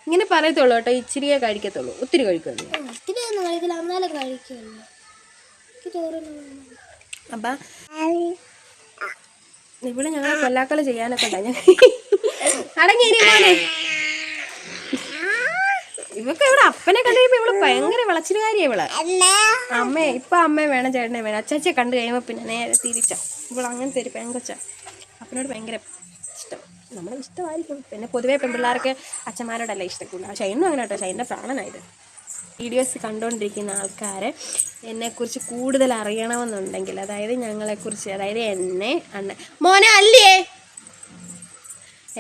ഇങ്ങനെ പറയത്തുള്ളൂ കേട്ടോ, ഇച്ചിരിയേ കഴിക്കത്തുള്ളൂ, ഒത്തിരി കഴിക്കുമല്ലോ. അപ്പം ഇവിടെ ഞങ്ങളെ കൊല്ലാക്കള് ചെയ്യാനൊക്കെ ഉണ്ടായി. അടങ്ങിയിരിക്കാനേ ഇവക്ക് ഇവിടെ അപ്പനെ കണ്ടു കഴിയുമ്പോൾ ഇവള് ഭയങ്കര വിളച്ചിലുകാരിയാ. ഇവള് അമ്മയെ വേണം, ചേട്ടനെ വേണം. അച്ചാച്ചിയെ കണ്ടു കഴിയുമ്പോൾ പിന്നെ നേരെ തിരിച്ചാ. ഇവള് അങ്ങനത്തെ ഒരു പെങ്കൊച്ച. അപ്പനോട് ഭയങ്കര ഇഷ്ടം. നമ്മളെ ഇഷ്ടമായിരിക്കും. പിന്നെ പൊതുവേ പെൺപിള്ളേർക്ക് അച്ഛന്മാരോടല്ല ഇഷ്ടം കൂടുതൽ. ഷൈനും അങ്ങനെ കേട്ടോ, ഷൈൻ്റെ പ്രാണനായത്. വീഡിയോസ് കണ്ടുകൊണ്ടിരിക്കുന്ന ആൾക്കാരെ എന്നെക്കുറിച്ച് കൂടുതൽ അറിയണമെന്നുണ്ടെങ്കിൽ, അതായത് ഞങ്ങളെക്കുറിച്ച്, അതായത് മോനെ അല്ലേ,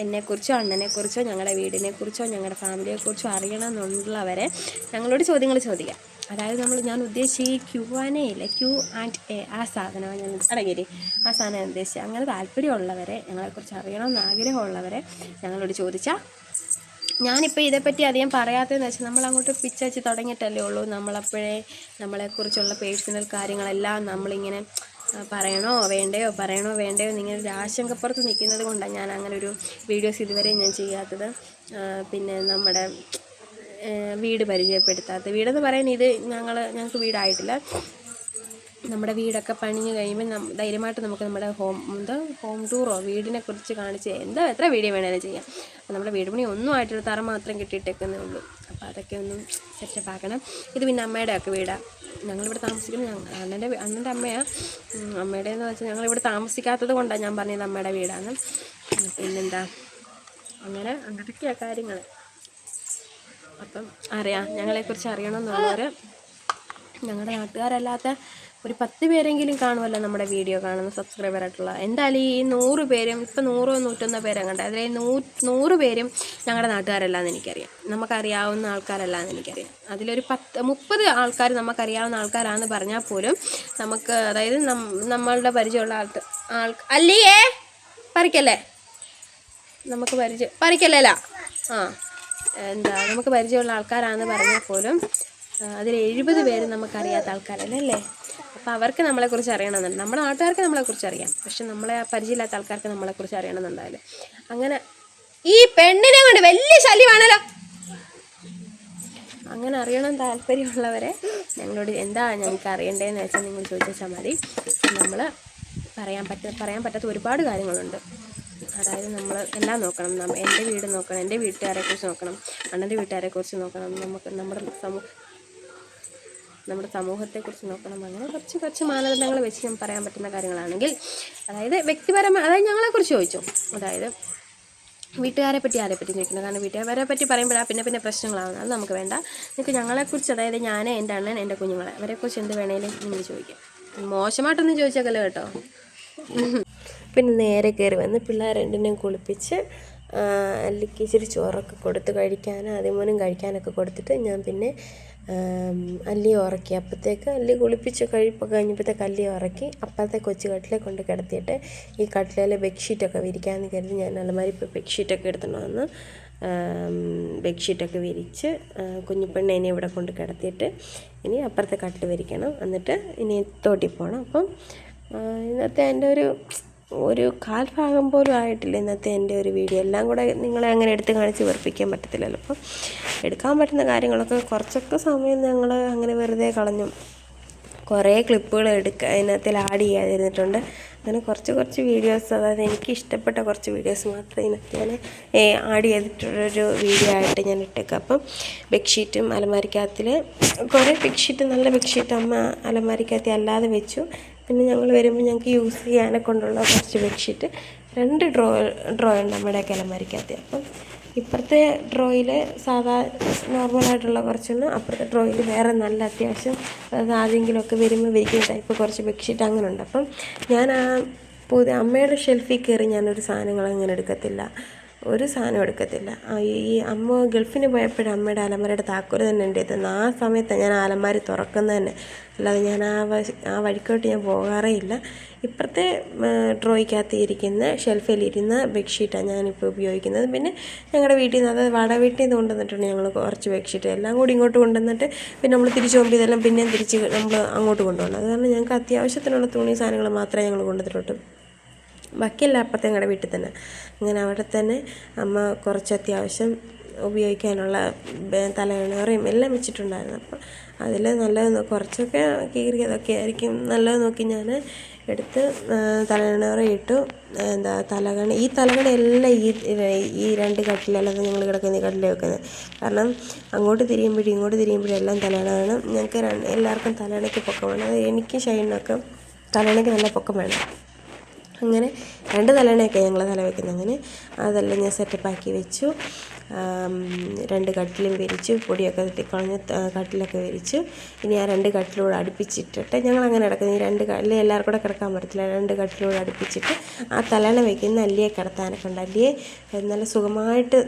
എന്നെക്കുറിച്ചോ അണ്ണനെക്കുറിച്ചോ ഞങ്ങളുടെ വീടിനെക്കുറിച്ചോ ഞങ്ങളുടെ ഫാമിലിയെക്കുറിച്ചോ അറിയണമെന്നുള്ളവരെ ഞങ്ങളോട് ചോദ്യങ്ങൾ ചോദിക്കാം. അതായത് ഞാൻ ഉദ്ദേശിച്ച ഈ Q&A ഇല്ലേ, Q&A, ആ സാധനമാണ് ഞാൻ അടങ്ങിയില്ലേ, ആ സാധനം ഉദ്ദേശിച്ചത്. അങ്ങനെ താല്പര്യമുള്ളവരെ, ഞങ്ങളെക്കുറിച്ച് അറിയണമെന്ന് ആഗ്രഹമുള്ളവരെ ഞങ്ങളോട് ചോദിച്ചാൽ, ഞാനിപ്പോൾ ഇതേപ്പറ്റി അധികം പറയാത്തതെന്ന് വെച്ചാൽ നമ്മളങ്ങോട്ട് പിച്ചച്ച് തുടങ്ങിയിട്ടല്ലേ ഉള്ളൂ. നമ്മളെക്കുറിച്ചുള്ള പേഴ്സണൽ കാര്യങ്ങളെല്ലാം നമ്മളിങ്ങനെ പറയണോ വേണ്ടയോ എന്നിങ്ങനെ ഒരു ആശങ്കപ്പുറത്ത് നിൽക്കുന്നത് കൊണ്ടാണ് ഞാൻ അങ്ങനെ ഒരു വീഡിയോസ് ഇതുവരെ ഞാൻ ചെയ്യാത്തത്. പിന്നെ നമ്മുടെ വീട് പരിചയപ്പെടുത്താത്ത വീടെന്ന് പറയാൻ ഞങ്ങൾക്ക് വീടായിട്ടില്ല. നമ്മുടെ വീടൊക്കെ പണിഞ്ഞ് കഴിയുമ്പോൾ ധൈര്യമായിട്ട് നമുക്ക് നമ്മുടെ ഹോം ടൂറോ വീടിനെ കുറിച്ച് കാണിച്ച് എത്ര വീഡിയോ വേണേലും ചെയ്യാം. അപ്പോൾ നമ്മുടെ വീട് പണി ഒന്നും ആയിട്ടൊരു തറ മാത്രം കിട്ടിയിട്ടേക്കുന്നേ ഉള്ളൂ. അപ്പോൾ അതൊക്കെ ഒന്ന് സെറ്റപ്പ് ആക്കണം. ഇത് പിന്നെ അമ്മയുടെ ഒക്കെ വീടാണ്. ഞങ്ങളിവിടെ താമസിക്കുന്നത് അണ്ണൻ്റെ അമ്മയാണ്. അമ്മയുടെ എന്ന് വെച്ചാൽ ഞങ്ങളിവിടെ താമസിക്കാത്തത് കൊണ്ടാണ് ഞാൻ പറഞ്ഞത് അമ്മയുടെ വീടാണ്. പിന്നെന്താ, അങ്ങനെയൊക്കെയാണ് കാര്യങ്ങൾ. അപ്പം ഞങ്ങളെക്കുറിച്ച് അറിയണമെന്നുള്ളവർ, ഞങ്ങളുടെ നാട്ടുകാരല്ലാത്ത ഒരു 10 പേരെങ്കിലും കാണുമല്ലോ നമ്മുടെ വീഡിയോ കാണുന്ന സബ്സ്ക്രൈബറായിട്ടുള്ള. എന്തായാലും ഈ 100 പേരും, ഇപ്പം 100-101 പേരങ്ങണ്ട്, അതിൽ 100 പേരും ഞങ്ങളുടെ നാട്ടുകാരല്ലാന്ന് എനിക്കറിയാം. നമുക്കറിയാവുന്ന ആൾക്കാരല്ലാന്ന് എനിക്കറിയാം. അതിലൊരു 30 ആൾക്കാർ നമുക്കറിയാവുന്ന ആൾക്കാരാണെന്ന് പറഞ്ഞാൽ പോലും നമുക്ക്, അതായത് നമ്മളുടെ പരിചയമുള്ള അല്ലേ പറിക്കല്ലേ, നമുക്ക് പറിക്കല്ലേ നമുക്ക് പരിചയമുള്ള ആൾക്കാരാണെന്ന് പറഞ്ഞാൽ പോലും അതിൽ 70 പേര് നമുക്കറിയാത്ത ആൾക്കാരല്ലേ. അപ്പോൾ അവർക്ക് നമ്മളെക്കുറിച്ച് അറിയണമെന്നുണ്ട്. നമ്മുടെ നാട്ടുകാർക്ക് നമ്മളെക്കുറിച്ച് അറിയാം, പക്ഷെ നമ്മളെ പരിചയമില്ലാത്ത ആൾക്കാർക്ക് നമ്മളെക്കുറിച്ച് അറിയണമെന്നുണ്ടാവില്ല. അങ്ങനെ ഈ പെണ്ണിനെ കൊണ്ട് വലിയ ശല്യമാണല്ലോ. അങ്ങനെ അറിയണം താല്പര്യമുള്ളവരെ ഞങ്ങളോട് ഞങ്ങൾക്ക് അറിയണ്ടേന്ന് വെച്ചാൽ നിങ്ങൾ ചോദിച്ചാൽ മതി. നമ്മൾ പറയാൻ പറ്റാത്ത ഒരുപാട് കാര്യങ്ങളുണ്ട്. അതായത് നമ്മൾ എല്ലാം നോക്കണം. എൻ്റെ വീട് നോക്കണം, എൻ്റെ വീട്ടുകാരെക്കുറിച്ച് നോക്കണം, അണ്ണൻ്റെ വീട്ടുകാരെക്കുറിച്ച് നോക്കണം, നമുക്ക് നമ്മുടെ സമൂഹത്തെക്കുറിച്ച് നോക്കണം. അങ്ങനെ കുറച്ച് മാനദണ്ഡങ്ങൾ വെച്ച് ഞാൻ പറയാൻ പറ്റുന്ന കാര്യങ്ങളാണെങ്കിൽ, അതായത് വ്യക്തിപരമായി, അതായത് ഞങ്ങളെക്കുറിച്ച് ചോദിച്ചോ, അതായത് വീട്ടുകാരെ പറ്റി ആരെപ്പറ്റി ചോദിക്കുന്നത്. കാരണം വീട്ടുകാരെ പറ്റി പറയുമ്പോഴാണ് പിന്നെ പ്രശ്നങ്ങളാവുന്നത്. അത് നമുക്ക് വേണ്ട. നിങ്ങൾക്ക് ഞങ്ങളെക്കുറിച്ച്, അതായത് ഞാൻ, എൻ്റെ അണ്ണൻ, എൻ്റെ കുഞ്ഞുങ്ങളെ, അവരെക്കുറിച്ച് എന്ത് വേണേലും നിങ്ങൾ ചോദിക്കാം. മോശമായിട്ടൊന്നും ചോദിച്ചേക്കല്ലോ കേട്ടോ. പിന്നെ നേരെ കയറി വന്ന് പിള്ളേർ രണ്ടിനെയും കുളിപ്പിച്ച് അല്ലിക്ക് ഇച്ചിരി ചോറൊക്കെ കൊടുത്ത് കഴിക്കാൻ ആദ്യമോനും കഴിക്കാനൊക്കെ കൊടുത്തിട്ട് ഞാൻ പിന്നെ അല്ലിയെ ഉറക്കി. അപ്പോഴത്തേക്ക് അല്ലി കുളിപ്പിച്ച് കഴിപ്പൊക്കെ കഴിഞ്ഞപ്പോഴത്തേക്ക് അല്ലിയെ ഉറക്കി അപ്പോഴത്തെ കൊച്ചു കട്ടിലെ കൊണ്ട് കിടത്തിയിട്ട് ഈ കട്ടിലെ ബെഡ്ഷീറ്റൊക്കെ വിരിക്കാമെന്ന് കരുതി ഞാൻ അലമാരി ഇപ്പോൾ ബെഡ്ഷീറ്റൊക്കെ എടുത്തിട്ട് വന്ന് ബെഡ്ഷീറ്റൊക്കെ വിരിച്ച് കുഞ്ഞിപ്പെണ്ണേനെ ഇവിടെ കൊണ്ട് കിടത്തിയിട്ട് ഇനി അപ്പുറത്തെ കട്ടിൽ വിരിക്കണം. എന്നിട്ട് ഇനി തോട്ടിൽ പോകണം. അപ്പം ഇന്നത്തെ എൻ്റെ ഒരു കാൽഭാഗം പോലും ആയിട്ടില്ല ഇന്നത്തെ എൻ്റെ ഒരു വീഡിയോ. എല്ലാം കൂടെ നിങ്ങളെ അങ്ങനെ എടുത്ത് കാണിച്ച് വെറുപ്പിക്കാൻ പറ്റത്തില്ലല്ലോ. അപ്പം എടുക്കാൻ പറ്റുന്ന കാര്യങ്ങളൊക്കെ കുറച്ചൊക്കെ സമയം ഞങ്ങൾ അങ്ങനെ വെറുതെ കളഞ്ഞു. കുറേ ക്ലിപ്പുകൾ ഇതിനകത്തിൽ ആഡ് ചെയ്യാതിരുന്നിട്ടുണ്ട്. അങ്ങനെ കുറച്ച് വീഡിയോസ്, അതായത് എനിക്ക് ഇഷ്ടപ്പെട്ട കുറച്ച് വീഡിയോസ് മാത്രമേ ഇതിനകത്ത് ഞാൻ ആഡ് ചെയ്തിട്ടുള്ളൊരു വീഡിയോ ആയിട്ട് ഞാൻ ഇട്ടേക്കാം. അപ്പം ബെഡ്ഷീറ്റും അലമാരിക്കകത്തിൽ കുറേ ബെഡ്ഷീറ്റ്, നല്ല ബെഡ്ഷീറ്റ് അമ്മ അലമാരിക്കകത്ത് അല്ലാതെ വെച്ചു. പിന്നെ ഞങ്ങൾ വരുമ്പോൾ ഞങ്ങൾക്ക് യൂസ് ചെയ്യാനെ കൊണ്ടുള്ള കുറച്ച് ബെഡ്ഷീറ്റ് 2 ഡ്രോ ഉണ്ട് നമ്മുടെയൊക്കെ അലമാരിക്കകത്ത്. അപ്പം ഇപ്പുറത്തെ ഡ്രോയിൽ സാധാ നോർമലായിട്ടുള്ള കുറച്ചൊന്ന്, അപ്പുറത്തെ ഡ്രോയിൽ വേറെ നല്ല അത്യാവശ്യം അതായത് ആരെങ്കിലുമൊക്കെ വരുമ്പോൾ വിരിക്കുന്ന ടൈപ്പ് കുറച്ച് ബെഡ്ഷീറ്റ് അങ്ങനെ ഉണ്ട്. അപ്പം ഞാൻ അമ്മയുടെ ഷെൽഫിൽ കയറി ഞാനൊരു സാധനങ്ങളങ്ങനെ എടുക്കത്തില്ല, ഒരു സാധനം എടുക്കത്തില്ല. ഈ അമ്മ ഗൾഫിന് പോയപ്പോഴും അമ്മയുടെ അലമാരയുടെ താക്കോല് തന്നെ എൻ്റെ അടുത്ത്. ആ സമയത്താണ് ഞാൻ അലമാരി തുറക്കുന്നത് തന്നെ, അല്ലാതെ ഞാൻ ആ വഴിക്കോട്ട് ഞാൻ പോകാറേ ഇല്ല. ഇപ്പുറത്തെ ഡ്രോയ്ക്കകത്ത് ഇരിക്കുന്ന ഷെൽഫിലിരുന്ന ബെഡ്ഷീറ്റാണ് ഞാനിപ്പോൾ ഉപയോഗിക്കുന്നത്. പിന്നെ ഞങ്ങളുടെ വീട്ടിൽ നിന്ന്, അതായത് വാടക വീട്ടിൽ നിന്ന് കൊണ്ടുവന്നിട്ടുണ്ട് ഞങ്ങൾ കുറച്ച് ബെഡ്ഷീറ്റ്. എല്ലാം കൂടി ഇങ്ങോട്ട് കൊണ്ടുവന്നിട്ട് പിന്നെ നമ്മൾ തിരിച്ച് പോകുമ്പോൾ ഇതെല്ലാം പിന്നെയും തിരിച്ച് നമ്മൾ അങ്ങോട്ട് കൊണ്ടുപോകണം. അത് കാരണം ഞങ്ങൾക്ക് അത്യാവശ്യത്തിനുള്ള തുണി സാധനങ്ങൾ മാത്രമേ ഞങ്ങൾ കൊണ്ടുവന്നിട്ടുള്ളൂ. ബാക്കിയെല്ലാം അപ്പുറത്തെ ഞങ്ങളുടെ വീട്ടിൽ തന്നെ. അങ്ങനെ അവിടെ തന്നെ അമ്മ കുറച്ച് അത്യാവശ്യം ഉപയോഗിക്കാനുള്ള തലയണയും എല്ലാം വെച്ചിട്ടുണ്ടായിരുന്നു. അപ്പം അതിൽ നല്ലത് കുറച്ചൊക്കെ കീറിയതൊക്കെ ആയിരിക്കും നല്ലത് നോക്കി ഞാൻ എടുത്ത് തലയണ ഇട്ടു. ഈ തലകണ എല്ലാം ഈ 2 കട്ടിലല്ലാതെ ഞങ്ങൾ കിടക്കുന്ന ഈ കട്ടിൽ വെക്കുന്നത്. കാരണം അങ്ങോട്ട് തിരിയുമ്പോഴും ഇങ്ങോട്ട് തിരിയുമ്പോഴും എല്ലാം തലയണ വേണം. ഞങ്ങൾക്ക് എല്ലാവർക്കും തലയണയ്ക്ക് പൊക്കം വേണം. അത് എനിക്ക് ഷൈനൊക്കെ തലയണയ്ക്ക് നല്ല പൊക്കം വേണം. അങ്ങനെ 2 തലയണയൊക്കെ ഞങ്ങൾ തല വയ്ക്കുന്നത്. അങ്ങനെ അതെല്ലാം ഞാൻ സെറ്റപ്പാക്കി വെച്ചു. 2 കട്ടിലും വിരിച്ചു, പൊടിയൊക്കെ തട്ടിക്കളഞ്ഞ് കട്ടിലൊക്കെ വിരിച്ചു. ഇനി ആ 2 കട്ടിലൂടെ അടുപ്പിച്ചിട്ടിട്ട് ഞങ്ങളങ്ങനെ കിടക്കുന്നത്. ഈ 2 കട്ടിൽ എല്ലാവർക്കും കൂടെ കിടക്കാൻ പറ്റത്തില്ല. 2 കട്ടിലൂടെ അടുപ്പിച്ചിട്ട് ആ തലയണ വയ്ക്കുന്ന അല്ലിയെ കിടത്താനൊക്കെ ഉണ്ട്. അല്ലിയെ നല്ല സുഖമായിട്ട്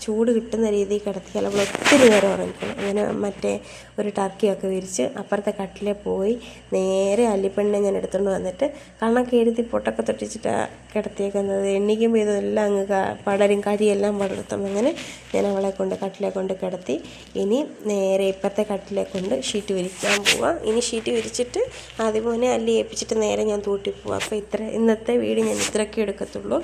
ചൂട് കിട്ടുന്ന രീതിയിൽ കിടത്തിയാൽ അവൾ ഒത്തിരി നേരം ഉറങ്ങിക്കണം. അങ്ങനെ മറ്റേ ഒരു ടർക്കിയൊക്കെ വിരിച്ച് അപ്പുറത്തെ കട്ടിലെ പോയി നേരെ അല്ലിപ്പെണ്ണിനെ ഞാൻ എടുത്തുകൊണ്ട് വന്നിട്ട് കണ്ണൊക്കെ എഴുതി പൊട്ടൊക്കെ തൊട്ടിച്ചിട്ട് കിടത്തിയേക്കുന്നത്. എണ്ണിക്കുമ്പോൾ ഇതെല്ലാം അങ്ങ് പടരും, കരിയെല്ലാം പടർത്തും. അങ്ങനെ ഞാൻ അവളെ കൊണ്ട് കട്ടിലെ കൊണ്ട് കിടത്തി. ഇനി നേരെ ഇപ്പുറത്തെ കട്ടിലെ കൊണ്ട് ഷീറ്റ് വിരിക്കാൻ പോവാം. ഇനി ഷീറ്റ് വിരിച്ചിട്ട് ആദ്യമോനെ അല്ലി ഏൽപ്പിച്ചിട്ട് നേരെ ഞാൻ തൂട്ടി പോവാം. അപ്പോൾ ഇന്നത്തെ വീഡിയോ ഞാൻ ഇത്രയൊക്കെ എടുക്കത്തുള്ളൂ.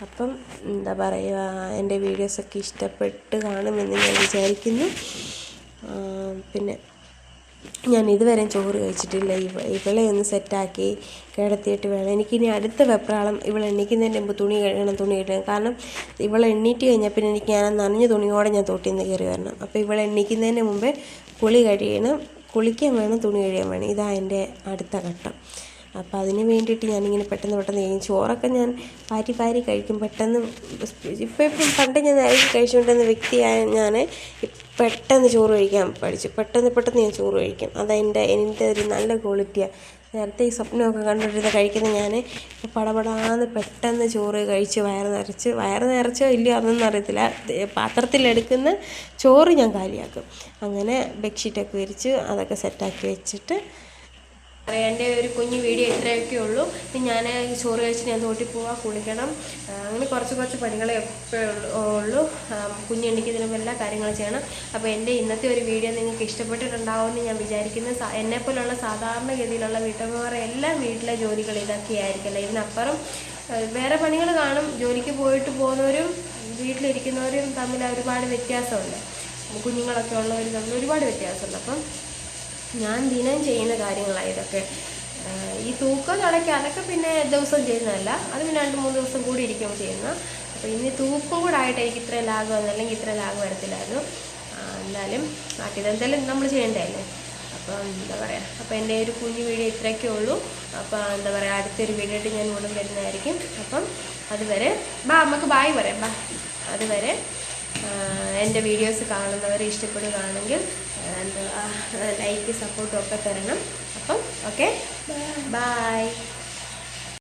അപ്പം എന്താ പറയുക, എൻ്റെ വീഡിയോസൊക്കെ ഇഷ്ടപ്പെട്ട് കാണുമെന്ന് ഞാൻ വിചാരിക്കുന്നു. പിന്നെ ഞാൻ ഇതുവരെ ചോറ് കഴിച്ചിട്ടില്ല. ഇവളെ ഒന്ന് സെറ്റാക്കി കിടത്തിയിട്ട് വേണം എനിക്കിനി അടുത്ത വെപ്രാളം. ഇവൾ എണീക്കുന്നതിൻ്റെ മുമ്പ് തുണി കഴുകണം. കാരണം ഇവളെ എണ്ണീറ്റ് കഴിഞ്ഞാൽ പിന്നെ എനിക്ക് ഞാൻ നനഞ്ഞ തുണിയോടെ ഞാൻ തോട്ടിൽ നിന്ന് കയറി വരണം. അപ്പോൾ ഇവളെ എണീക്കുന്നതിന് മുമ്പേ കുളി കഴിയണം, കുളിക്കാൻ വേണം, തുണി കഴിയാൻ വേണം. ഇതാണ് എൻ്റെ അടുത്ത ഘട്ടം. അപ്പോൾ അതിന് വേണ്ടിയിട്ട് ഞാനിങ്ങനെ പെട്ടെന്ന് ചെയ്യും. ചോറൊക്കെ ഞാൻ പാരി കഴിക്കും പെട്ടെന്ന്. ഇപ്പം പണ്ട് ഞാൻ കഴിച്ചുകൊണ്ടിരുന്ന വ്യക്തിയായ ഞാൻ പെട്ടെന്ന് ചോറ് കഴിക്കാൻ പഠിച്ചു. പെട്ടെന്ന് ഞാൻ ചോറ് കഴിക്കും. അതെൻ്റെ ഒരു നല്ല ക്വാളിറ്റിയാണ്. നേരത്തെ ഈ സ്വപ്നമൊക്കെ കണ്ടിരുന്ന കഴിക്കുന്ന ഞാൻ ഇപ്പോൾ പടപടാന്ന് പെട്ടെന്ന് ചോറ് കഴിച്ച് വയറ് നിറച്ചോ ഇല്ലയോ അതൊന്നും അറിയത്തില്ല. പാത്രത്തിലെടുക്കുന്ന ചോറ് ഞാൻ കാലിയാക്കും. അങ്ങനെ ബെഡ്ഷീറ്റൊക്കെ വിരിച്ച് അതൊക്കെ സെറ്റാക്കി വെച്ചിട്ട് എൻ്റെ ഒരു കുഞ്ഞു വീഡിയോ ഇത്രയൊക്കെ ഉള്ളൂ. ഇനി ഞാൻ ചോറ് കഴിച്ചിട്ട് ഞാൻ തോട്ടിൽ പോവാം, കുളിക്കണം. അങ്ങനെ കുറച്ച് പണികളെ ഉള്ളൂ. കുഞ്ഞെണ്ണിക്കുന്നതിനും എല്ലാ കാര്യങ്ങളും ചെയ്യണം. അപ്പോൾ എൻ്റെ ഇന്നത്തെ ഒരു വീഡിയോ നിങ്ങൾക്ക് ഇഷ്ടപ്പെട്ടിട്ടുണ്ടാവുമെന്ന് ഞാൻ വിചാരിക്കുന്നു. എന്നെപ്പോലുള്ള സാധാരണഗതിയിലുള്ള വീട്ടമ്മമാരെ എല്ലാ വീട്ടിലെ ജോലികൾ ഇതൊക്കെ ആയിരിക്കില്ല. ഇതിനപ്പുറം വേറെ പണികൾ കാണും. ജോലിക്ക് പോകുന്നവരും വീട്ടിലിരിക്കുന്നവരും തമ്മിൽ ഒരുപാട് വ്യത്യാസമുണ്ട്. കുഞ്ഞുങ്ങളൊക്കെ ഉള്ളവരും തമ്മിൽ ഒരുപാട് വ്യത്യാസമുണ്ട്. അപ്പം ഞാൻ ദിനം ചെയ്യുന്ന കാര്യങ്ങളാണ് ഇതൊക്കെ. ഈ തൂക്കം തുടയ്ക്കുക അതൊക്കെ പിന്നെ ദിവസം ചെയ്യുന്നതല്ല, അത് പിന്നെ 2-3 ദിവസം കൂടി ഇരിക്കുമ്പോൾ ചെയ്യുന്ന. അപ്പോൾ ഇനി തൂക്കം കൂടെ ആയിട്ട് എനിക്ക് ഇത്ര ലാഗ് വന്നു, അല്ലെങ്കിൽ ഇത്ര ലാഗ് വരത്തില്ലായിരുന്നു. എന്തായാലും ഇതെന്തായാലും നമ്മൾ ചെയ്യേണ്ടതല്ലേ. അപ്പോൾ എന്താ പറയുക, അപ്പോൾ എൻ്റെ ഒരു കുഞ്ഞു വീഡിയോ ഇത്രയൊക്കെ ഉള്ളൂ. അപ്പോൾ എന്താ പറയുക, അടുത്തൊരു വീഡിയോ ആയിട്ട് ഞാൻ ഉടൻ വരുന്നതായിരിക്കും. അപ്പം അതുവരെ നമുക്ക് ബായ് പറയാം. അതുവരെ എൻ്റെ വീഡിയോസ് കാണുന്നവരെ ഇഷ്ടപ്പെടുകയാണെങ്കിൽ ലൈക്ക് സപ്പോർട്ടും ഒക്കെ തരണം. അപ്പം ഓക്കെ, ബൈ.